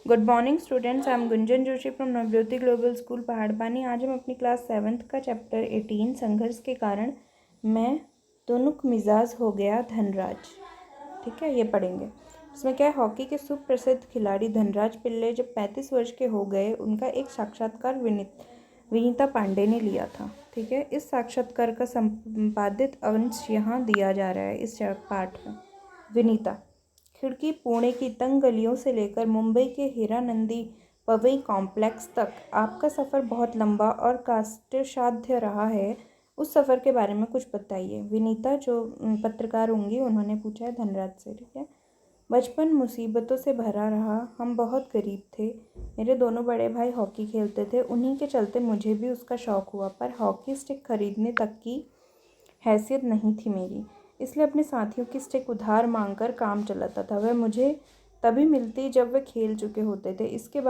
Good morning students, I am Gunjan Joshi from Navjyoti global school Paharpani. आज हम अपनी क्लास 7th का चैप्टर 18 संघर्ष के कारण मैं तुनुक मिजाज हो गया धनराज, ठीक है, ये पढ़ेंगे। इसमें क्या है, हॉकी के सुप्रसिद्ध खिलाड़ी धनराज पिल्ले जब 35 वर्ष के हो गए, उनका एक साक्षात्कार विनीता पांडे ने लिया था, ठीक है। इस साक्षात्कार का संपादित अंश यहाँ दिया जा रहा है इस पाठ में। विनीता: खिड़की पुणे की तंग गलियों से लेकर मुंबई के हीरानंदी पवई कॉम्प्लेक्स तक आपका सफ़र बहुत लंबा और कष्टसाध्य रहा है। उस सफ़र के बारे में कुछ बताइए। विनीता, जो पत्रकार होंगी, उन्होंने पूछा है धनराज से, ठीक है। बचपन मुसीबतों से भरा रहा, हम बहुत गरीब थे। मेरे दोनों बड़े भाई हॉकी खेलते थे, उन्हीं के चलते मुझे भी उसका शौक़ हुआ, पर हॉकी स्टिक खरीदने तक की हैसियत नहीं थी मेरी, इसलिए अपने साथियों की स्टिक उधार मांगकर काम चलाता था। वह मुझे तभी मिलती जब वे खेल चुके होते थे। इसके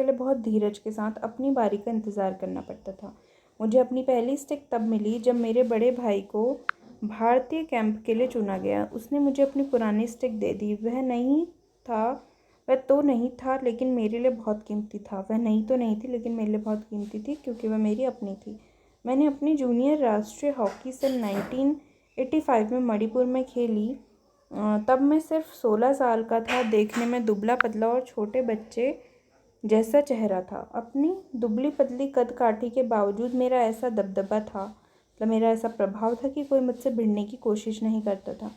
लिए बहुत धीरज के साथ अपनी बारी का इंतज़ार करना पड़ता था। मुझे अपनी पहली स्टिक तब मिली जब मेरे बड़े भाई को भारतीय कैंप के लिए चुना गया। उसने मुझे अपनी पुरानी स्टिक दे दी। वह तो नहीं था लेकिन मेरे लिए बहुत कीमती था। वह नहीं तो नहीं थी लेकिन मेरे लिए बहुत कीमती थी क्योंकि वह मेरी अपनी थी। मैंने अपनी जूनियर राष्ट्रीय हॉकी सन 1985 में मणिपुर में खेली। तब मैं सिर्फ 16 साल का था। देखने में दुबला पतला और छोटे बच्चे जैसा चेहरा था। अपनी दुबली पतली कद काठी के बावजूद मेरा ऐसा दबदबा था, मतलब मेरा ऐसा प्रभाव था कि कोई मुझसे भिड़ने की कोशिश नहीं करता था।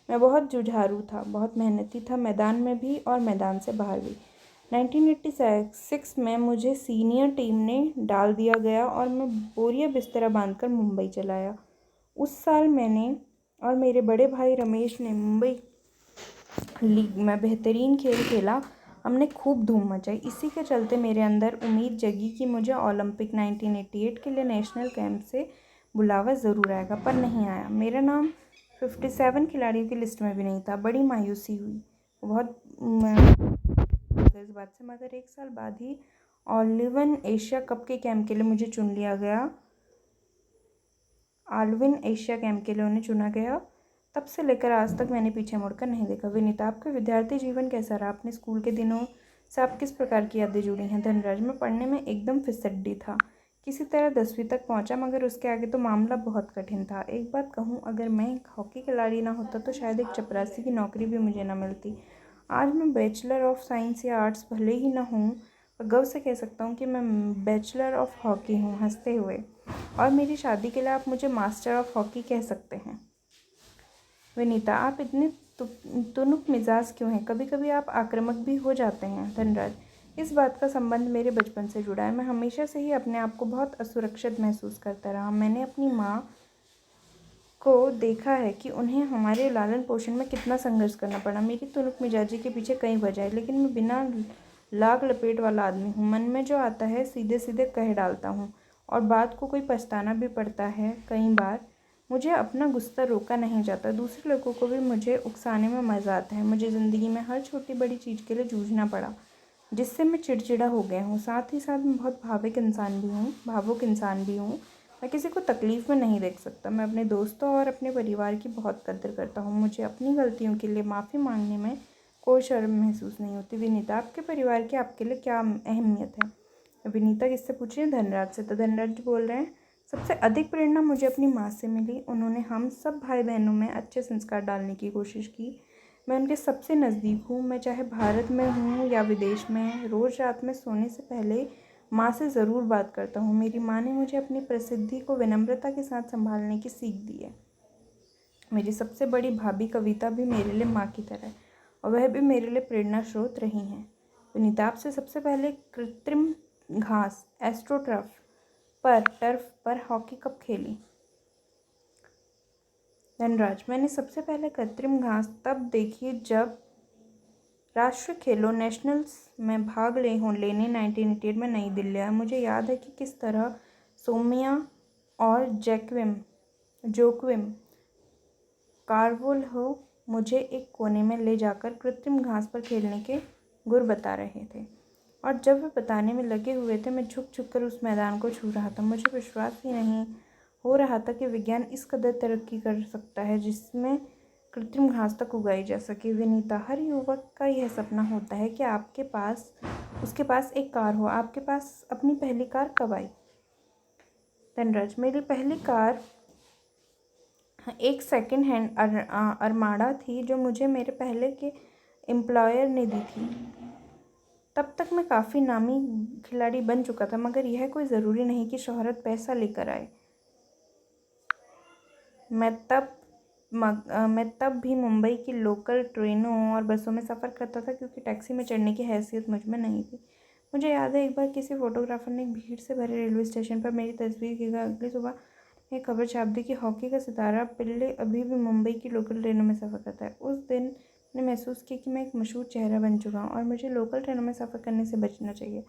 मैं बहुत जुझारू था, बहुत मेहनती था, मैदान में भी और मैदान से बाहर भी। 1986 में मुझे सीनियर टीम ने डाल दिया गया और मैं बोरिया बिस्तरा बांधकर मुंबई चला आया। उस साल मैंने और मेरे बड़े भाई रमेश ने मुंबई लीग में बेहतरीन खेल खेला। हमने खूब धूम मचाई। इसी के चलते मेरे अंदर उम्मीद जगी कि मुझे ओलंपिक 1988 के लिए नेशनल कैंप से बुलावा ज़रूर आएगा, पर नहीं आया। मेरा नाम 57 खिलाड़ियों की लिस्ट में भी नहीं था। बड़ी मायूसी हुई बहुत इस बात से, मगर एक साल बाद ही ऑलिवन एशिया कप के कैंप के लिए मुझे चुन लिया गया। आल्विन एशिया कैंप के लिए उन्हें चुना गया। तब से लेकर आज तक मैंने पीछे मुड़कर नहीं देखा। विनीता: आपका विद्यार्थी जीवन कैसा रहा? अपने स्कूल के दिनों से आप किस प्रकार की यादें जुड़ी हैं? धनराज: मैं पढ़ने में एकदम फिसड्डी था, किसी तरह 10वीं तक पहुंचा, मगर उसके आगे तो मामला बहुत कठिन था। एक बात कहूँ, अगर मैं एक हॉकी खिलाड़ी ना होता तो शायद एक चपरासी की नौकरी भी मुझे ना मिलती। आज मैं बैचलर ऑफ साइंस या आर्ट्स भले ही ना हूँ, पर गर्व से कह सकता हूँ कि मैं बैचलर ऑफ हॉकी हूँ, हंसते हुए। और मेरी शादी के लिए आप मुझे मास्टर ऑफ हॉकी कह सकते हैं। विनीता: आप इतने तुनुक मिजाज क्यों हैं? कभी कभी आप आक्रामक भी हो जाते हैं। धनराज: इस बात का संबंध मेरे बचपन से जुड़ा है। मैं हमेशा से ही अपने आप को बहुत असुरक्षित महसूस करता रहा। मैंने अपनी माँ को देखा है कि उन्हें हमारे लालन पोषण में कितना संघर्ष करना पड़ा। मेरी तुनुक मिजाजी के पीछे कई वजह है, लेकिन मैं बिना लाग लपेट वाला आदमी हूँ। मन में जो आता है सीधे सीधे कह डालता हूँ और बात को कोई पछताना भी पड़ता है कई बार। मुझे अपना गुस्सा रोका नहीं जाता। दूसरे लोगों को भी मुझे उकसाने में मज़ा आता है। मुझे ज़िंदगी में हर छोटी बड़ी चीज़ के लिए जूझना पड़ा, जिससे मैं चिड़चिड़ा हो गया हूँ। साथ ही साथ मैं बहुत भावुक इंसान भी हूँ। मैं किसी को तकलीफ़ में नहीं देख सकता। मैं अपने दोस्तों और अपने परिवार की बहुत कदर करता हूँ। मुझे अपनी गलतियों के लिए माफ़ी मांगने में कोई शर्म महसूस नहीं होती। विनीता: आपके परिवार की आपके लिए क्या अहमियत है? विनीता किससे पूछ रही है? धनराज से। तो धनराज बोल रहे हैं, सबसे अधिक प्रेरणा मुझे अपनी माँ से मिली। उन्होंने हम सब भाई बहनों में अच्छे संस्कार डालने की कोशिश की। मैं उनके सबसे नज़दीक हूँ। मैं चाहे भारत में हूँ या विदेश में, रोज़ रात में सोने से पहले माँ से ज़रूर बात करता हूँ। मेरी माँ ने मुझे अपनी प्रसिद्धि को विनम्रता के साथ संभालने की सीख दी है। मेरी सबसे बड़ी भाभी कविता भी मेरे लिए माँ की तरह है और वह भी मेरे लिए प्रेरणा स्रोत रही हैं। विनीता: आपसे सबसे पहले कृत्रिम घास टर्फ पर हॉकी कब खेली? धनराज: मैंने सबसे पहले कृत्रिम घास तब देखी जब राष्ट्रीय खेलों नेशनल्स में भाग लेने 1988 में नई दिल्ली आया। मुझे याद है कि किस तरह सोमिया और जोक्विम कार्वोल्हो मुझे एक कोने में ले जाकर कृत्रिम घास पर खेलने के गुर बता रहे थे, और जब वे बताने में लगे हुए थे, मैं झुक झुक कर उस मैदान को छू रहा था। मुझे विश्वास ही नहीं हो रहा था कि विज्ञान इस कदर तरक्की कर सकता है, जिसमें कृत्रिम घास तक उगाई जा सके। विनीता, हर युवक का यह सपना होता है कि उसके पास एक कार हो। आपके पास अपनी पहली कार कब आई? धनराज, मेरी पहली कार एक सेकंड हैंड अरमाडा थी जो मुझे मेरे पहले के एम्प्लॉयर ने दी थी। तब तक मैं काफ़ी नामी खिलाड़ी बन चुका था, मगर यह कोई ज़रूरी नहीं कि शोहरत पैसा लेकर आए। मैं तब भी मुंबई की लोकल ट्रेनों और बसों में सफ़र करता था, क्योंकि टैक्सी में चढ़ने की हैसियत मुझ में नहीं थी। मुझे याद है, एक बार किसी फोटोग्राफर ने भीड़ से भरे रेलवे स्टेशन पर मेरी तस्वीर की। अगली सुबह एक खबर छाप दी कि हॉकी का सितारा पिल्ले अभी भी मुंबई की लोकल ट्रेनों में सफ़र करता है। उस दिन मैंने महसूस किया कि मैं एक मशहूर चेहरा बन चुका हूँ और मुझे लोकल ट्रेनों में सफ़र करने से बचना चाहिए।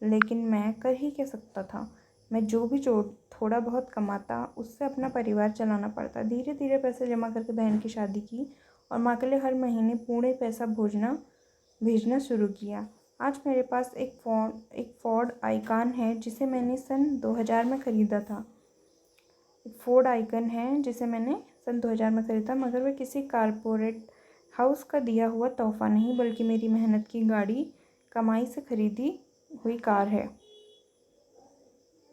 लेकिन मैं कर ही क्या सकता था। मैं जो भी थोड़ा बहुत कमाता, उससे अपना परिवार चलाना पड़ता। धीरे धीरे पैसे जमा करके बहन की शादी की और माँ के लिए हर महीने पूरे पैसा भेजना शुरू किया। आज मेरे पास एक फोर्ड आइकॉन है जिसे मैंने सन 2000 में ख़रीदा था। मगर वह किसी कारपोरेट हाउस का दिया हुआ तोहफा नहीं, बल्कि मेरी मेहनत की गाड़ी कमाई से खरीदी हुई कार है।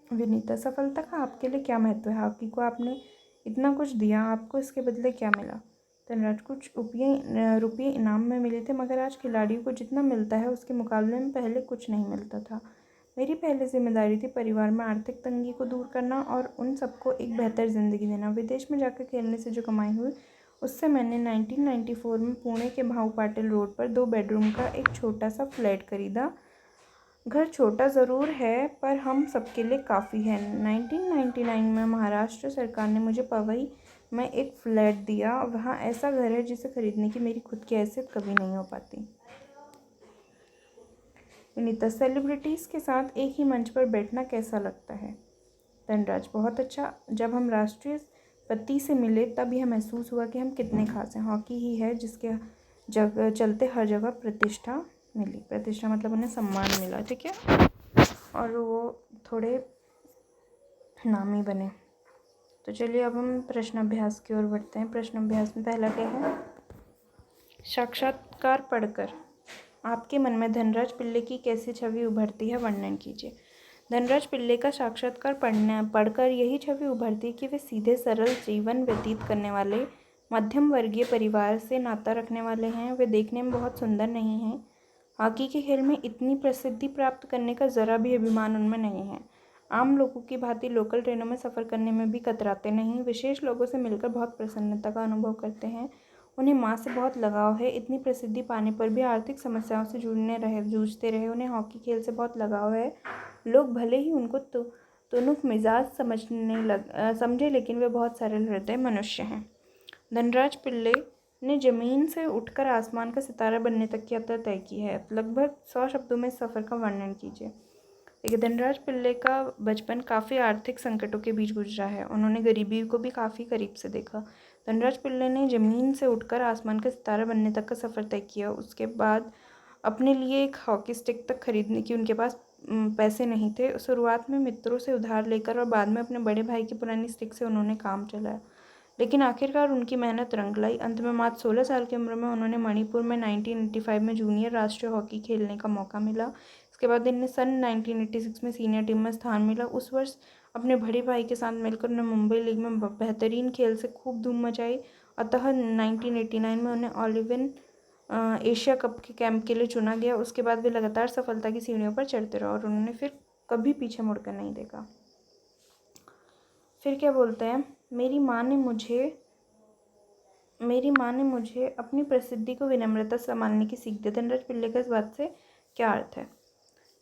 विनीता, सफलता का आपके लिए क्या महत्व है? हॉकी को आपने इतना कुछ दिया, आपको इसके बदले क्या मिला? धनराज, कुछ रुपये इनाम में मिले थे, मगर आज खिलाड़ियों को जितना मिलता है उसके मुकाबले में पहले कुछ नहीं मिलता था। मेरी पहली जिम्मेदारी थी परिवार में आर्थिक तंगी को दूर करना और उन सबको एक बेहतर ज़िंदगी देना। विदेश में जाकर खेलने से जो कमाई हुई, उससे मैंने 1994 में पुणे के भाऊ पाटिल रोड पर 2 बेडरूम का एक छोटा सा फ्लैट खरीदा। घर छोटा ज़रूर है, पर हम सबके लिए काफ़ी है। 1999 में महाराष्ट्र सरकार ने मुझे पवई में एक फ्लैट दिया। वहाँ ऐसा घर है जिसे खरीदने की मेरी खुद की हैसियत कभी नहीं हो पाती। विनीता, सेलिब्रिटीज़ के साथ एक ही मंच पर बैठना कैसा लगता है? धनराज, बहुत अच्छा। जब हम राष्ट्रीय पति से मिले तब यह महसूस हुआ कि हम कितने खास हैं। हॉकी ही है जिसके चलते हर जगह प्रतिष्ठा मिली। प्रतिष्ठा मतलब उन्हें सम्मान मिला, ठीक है, और वो थोड़े नामी बने। तो चलिए अब हम प्रश्न अभ्यास की ओर बढ़ते हैं। प्रश्न अभ्यास में पहला क्या है? साक्षात्कार पढ़कर आपके मन में धनराज पिल्ले की कैसी छवि उभरती है, वर्णन कीजिए। धनराज पिल्ले का साक्षात्कार पढ़कर यही छवि उभरती है कि वे सीधे सरल जीवन व्यतीत करने वाले मध्यम वर्गीय परिवार से नाता रखने वाले हैं। वे देखने में बहुत सुंदर नहीं हैं। हॉकी के खेल में इतनी प्रसिद्धि प्राप्त करने का ज़रा भी अभिमान उनमें नहीं है। आम लोगों की भांति लोकल ट्रेनों में सफ़र करने में भी कतराते नहीं। विशेष लोगों से मिलकर बहुत प्रसन्नता का अनुभव करते हैं। उन्हें माँ से बहुत लगाव है। इतनी प्रसिद्धि पाने पर भी आर्थिक समस्याओं से जूझते रहे। उन्हें हॉकी खेल से बहुत लगाव है। लोग भले ही उनको तुनुक मिजाज समझे, लेकिन वे बहुत सरल हृदय मनुष्य हैं। धनराज पिल्ले ने ज़मीन से उठकर आसमान का सितारा बनने तक की यात्रा तय की है। लगभग 100 शब्दों में इस सफ़र का वर्णन कीजिए। देखिए, धनराज पिल्ले का बचपन काफ़ी आर्थिक संकटों के बीच गुजरा है। उन्होंने गरीबी को भी काफ़ी करीब से देखा। धनराज पिल्ले ने ज़मीन से उठकर आसमान का सितारा बनने तक का सफ़र तय किया। उसके बाद अपने लिए एक हॉकी स्टिक तक खरीदने की उनके पास पैसे नहीं थे। शुरुआत में मित्रों से उधार लेकर और बाद में अपने बड़े भाई की पुरानी स्टिक से उन्होंने काम चलाया, लेकिन आखिरकार उनकी मेहनत रंग लाई। अंत में मात्र 16 साल की उम्र में उन्होंने मणिपुर में 1985 में जूनियर राष्ट्रीय हॉकी खेलने का मौका मिला। इसके बाद इन्हें सन 1986 में सीनियर टीम में स्थान मिला। उस वर्ष अपने बड़े भाई के साथ मिलकर उन्हें मुंबई लीग में बेहतरीन खेल से खूब धूम मचाई। अतः 1989 में उन्हें ऑलिवन एशिया कप के कैंप के लिए चुना गया। उसके बाद वे लगातार सफलता की सीढ़ियों पर चढ़ते रहे और उन्होंने फिर कभी पीछे मुड़कर नहीं देखा। फिर क्या बोलते हैं? मेरी माँ ने मुझे अपनी प्रसिद्धि को विनम्रता से संभालने की सीख दी। धनराज पिल्ले का इस बात से क्या अर्थ है?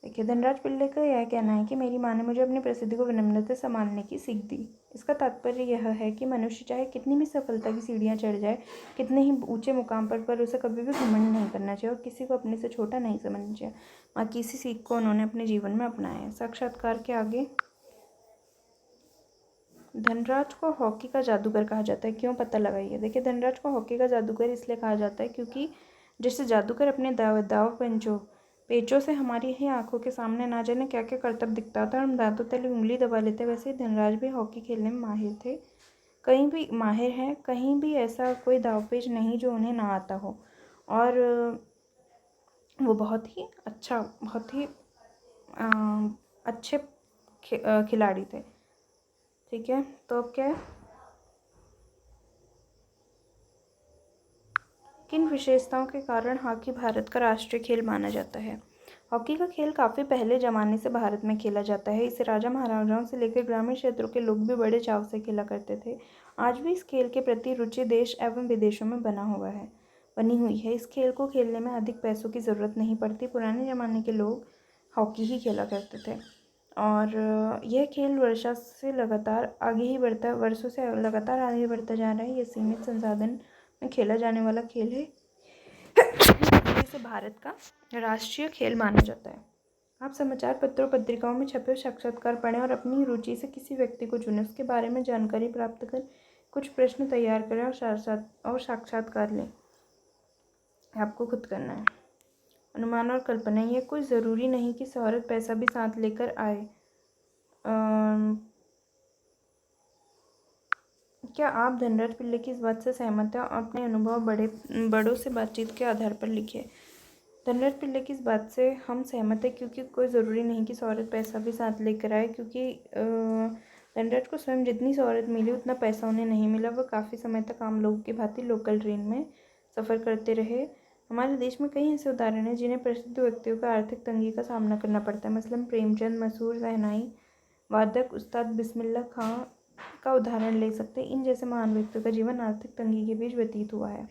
देखिए, धनराज पिल्ले का यह कहना है कि मेरी माँ ने मुझे अपनी प्रसिद्धि को विनम्रता से संभालने की सीख दी। इसका तात्पर्य यह है कि मनुष्य चाहे कितनी भी सफलता की सीढ़ियाँ चढ़ जाए, कितने ही ऊंचे मुकाम पर उसे कभी भी घमंड नहीं करना चाहिए और किसी को अपने से छोटा नहीं समझना चाहिए। माँ की इसी सीख को उन्होंने अपने जीवन में अपनाया है। साक्षात्कार के आगे, धनराज को हॉकी का जादूगर कहा जाता है, क्यों? पता लगाइए। देखिए, धनराज को हॉकी का जादूगर इसलिए कहा जाता है क्योंकि जैसे जादूगर अपने दाव पेचों से हमारी ही आंखों के सामने ना जाने क्या क्या करतब दिखता था और हम दांतों तले उंगली दबा लेते, वैसे ही धनराज भी हॉकी खेलने में माहिर थे। कहीं भी माहिर हैं, कहीं भी ऐसा कोई दावपेच नहीं जो उन्हें ना आता हो। और वो बहुत ही अच्छा, बहुत ही अच्छे खिलाड़ी थे। ठीक है, तो अब क्या है, किन विशेषताओं के कारण हॉकी भारत का राष्ट्रीय खेल माना जाता है? हॉकी का खेल काफ़ी पहले ज़माने से भारत में खेला जाता है। इसे राजा महाराजाओं से लेकर ग्रामीण क्षेत्रों के लोग भी बड़े चाव से खेला करते थे। आज भी इस खेल के प्रति रुचि देश एवं विदेशों में बनी हुई है। इस खेल को खेलने में अधिक पैसों की ज़रूरत नहीं पड़ती। पुराने ज़माने के लोग हॉकी ही खेला करते थे और यह खेल वर्षों से लगातार आगे बढ़ता जा रहा है। यह सीमित संसाधन में खेला जाने वाला खेल है, इसे भारत का राष्ट्रीय खेल माना जाता है। आप समाचार पत्रों पत्रिकाओं में छपे साक्षात्कार पढ़ें और अपनी रुचि से किसी व्यक्ति को चुनें, उसके बारे में जानकारी प्राप्त कर कुछ प्रश्न तैयार करें और साक्षात्कार लें। आपको खुद करना है। अनुमान और कल्पना, ये कोई ज़रूरी नहीं कि शोहरत पैसा भी साथ लेकर आए। क्या आप धनराज पिल्ले की इस बात से सहमत हैं और अपने अनुभव बड़ों से बातचीत के आधार पर लिखिए। धनराज पिल्ले की इस बात से हम सहमत हैं क्योंकि कोई ज़रूरी नहीं कि शोहरत पैसा भी साथ लेकर आए, क्योंकि धनराज को स्वयं जितनी शोहरत मिली उतना पैसा उन्हें नहीं मिला। वह काफ़ी समय तक आम लोगों की भांति लोकल ट्रेन में सफ़र करते रहे। हमारे देश में कई ऐसे उदाहरण हैं जिन्हें प्रसिद्ध व्यक्तियों का आर्थिक तंगी का सामना करना पड़ता है। मसलन प्रेमचंद, मशहूर शहनाई वादक उस्ताद बिस्मिल्लाह खां का उदाहरण ले सकते हैं। इन जैसे महान व्यक्तियों का जीवन आर्थिक तंगी के बीच व्यतीत हुआ है।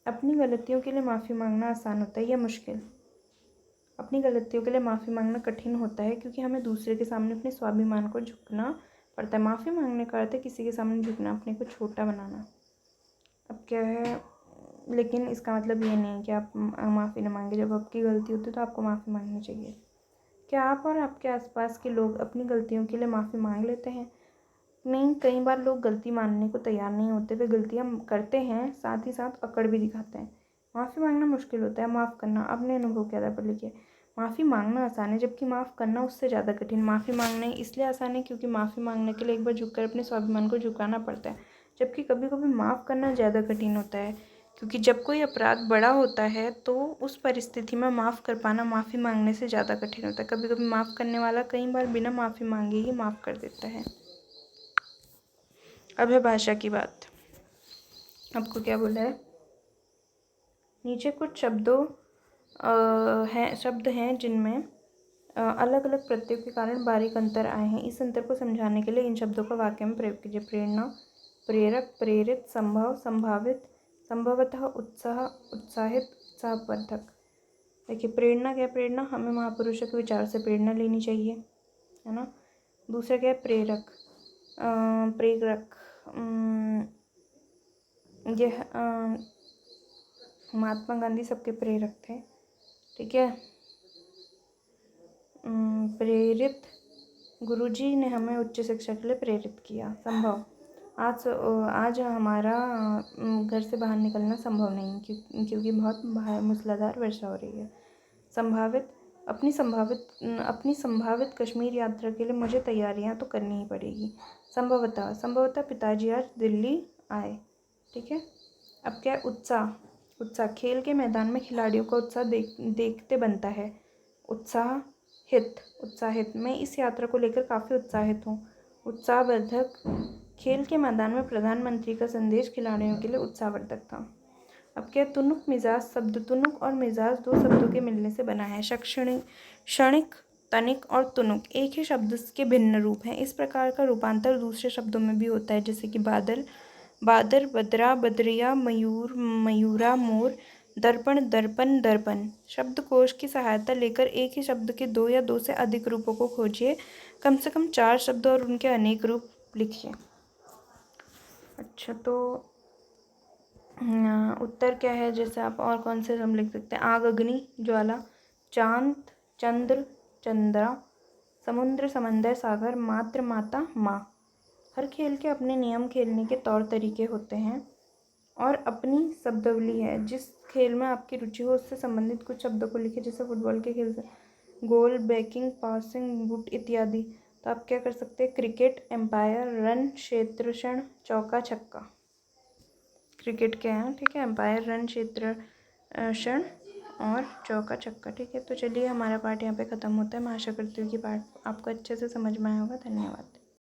अपनी गलतियों के लिए माफ़ी मांगना आसान होता है या मुश्किल? अपनी गलतियों के लिए माफ़ी मांगना कठिन होता है क्योंकि हमें दूसरे के सामने अपने स्वाभिमान को झुकना पड़ता है। माफ़ी मांगने का अर्थ है किसी के सामने झुकना, अपने को छोटा बनाना। अब क्या है, लेकिन इसका मतलब ये नहीं कि आप माफ़ी न मांगे। जब आपकी गलती होती है तो आपको माफ़ी मांगनी चाहिए। क्या आप और आपके आसपास के लोग अपनी गलतियों के लिए माफ़ी मांग लेते हैं? नहीं, कई बार लोग गलती मानने को तैयार नहीं होते। वे गलतियाँ करते हैं, साथ ही साथ अकड़ भी दिखाते हैं। माफ़ी मांगना मुश्किल होता है, माफ़ करना अपने अनुभव के आधार पर लिखिए। माफ़ी मांगना आसान है जबकि माफ़ करना उससे ज़्यादा कठिन। माफ़ी मांगना इसलिए आसान है क्योंकि माफ़ी मांगने के लिए एक बार झुककर अपने स्वाभिमान को झुकाना पड़ता है, जबकि कभी कभी माफ़ करना ज़्यादा कठिन होता है क्योंकि जब कोई अपराध बड़ा होता है तो उस परिस्थिति में माफ़ कर पाना माफ़ी मांगने से ज़्यादा कठिन होता है। कभी कभी माफ़ करने वाला कई बार बिना माफ़ी मांगे ही माफ़ कर देता है। अब है भाषा की बात। आपको क्या बोला है, नीचे कुछ शब्द हैं जिनमें अलग अलग प्रत्ययों के कारण बारीक अंतर आए हैं। इस अंतर को समझाने के लिए इन शब्दों का वाक्य में प्रयोग कीजिए। प्रेरणा, प्रेरक, प्रेरित, संभव, संभावित, संभवतः, उत्साह, उत्साहित, उत्साहवर्धक। देखिए, प्रेरणा क्या है? प्रेरणा हमें महापुरुषों के विचार से प्रेरणा लेनी चाहिए, है ना। दूसरा क्या है? प्रेरक, प्रेरक, यह महात्मा गांधी सबके प्रेरक थे। ठीक है। प्रेरित, गुरुजी ने हमें उच्च शिक्षा के लिए प्रेरित किया। संभव, आज हमारा घर से बाहर निकलना संभव नहीं क्योंकि बहुत मूसलाधार वर्षा हो रही है। संभावित, अपनी संभावित कश्मीर यात्रा के लिए मुझे तैयारियां तो करनी ही पड़ेगी। संभवतः पिताजी आज दिल्ली आए। ठीक है। अब क्या है? उत्साह, खेल के मैदान में खिलाड़ियों का उत्साह देखते बनता है। उत्साहित, मैं इस यात्रा को लेकर काफ़ी उत्साहित हूँ। उत्साहवर्धक, खेल के मैदान में प्रधानमंत्री का संदेश खिलाड़ियों के लिए उत्साहवर्धक था। अब क्या? तुनुक मिजाज शब्द, तुनुक और मिजाज दो शब्दों के मिलने से बना है। क्षणिक, तनिक और तुनुक एक ही शब्द के भिन्न रूप हैं। इस प्रकार का रूपांतर दूसरे शब्दों में भी होता है, जैसे कि बादल, बादर, बदरा, बदरिया, मयूर, मयूरा, मोर, दर्पण, दर्पण, दर्पण। शब्दकोश की सहायता लेकर एक ही शब्द के दो या दो से अधिक रूपों को खोजिए। कम से कम 4 शब्द और उनके अनेक रूप लिखिए। अच्छा, तो उत्तर क्या है? जैसे आप और कौन से हम लिख सकते हैं? आग, अग्नि, ज्वाला, चांद, चंद्र, चंद्रा, समुद्र, समंदर, सागर, मात्र, माता, माँ। हर खेल के अपने नियम, खेलने के तौर तरीके होते हैं और अपनी शब्दावली है। जिस खेल में आपकी रुचि हो उससे संबंधित कुछ शब्दों को लिखिए, जैसे फुटबॉल के खेल से गोल, बैकिंग, पासिंग, बूट इत्यादि। तो आप क्या कर सकते हैं, क्रिकेट, एम्पायर, रन, क्षेत्र, क्षण, चौका, छक्का। क्रिकेट के हैं, ठीक है, एम्पायर, रन, क्षेत्र, क्षण और चौका, छक्का। ठीक है, तो चलिए हमारा पार्ट यहाँ पे ख़त्म होता है। मैं आशा करती हूँ कि पार्ट आपको अच्छे से समझ में आया होगा। धन्यवाद।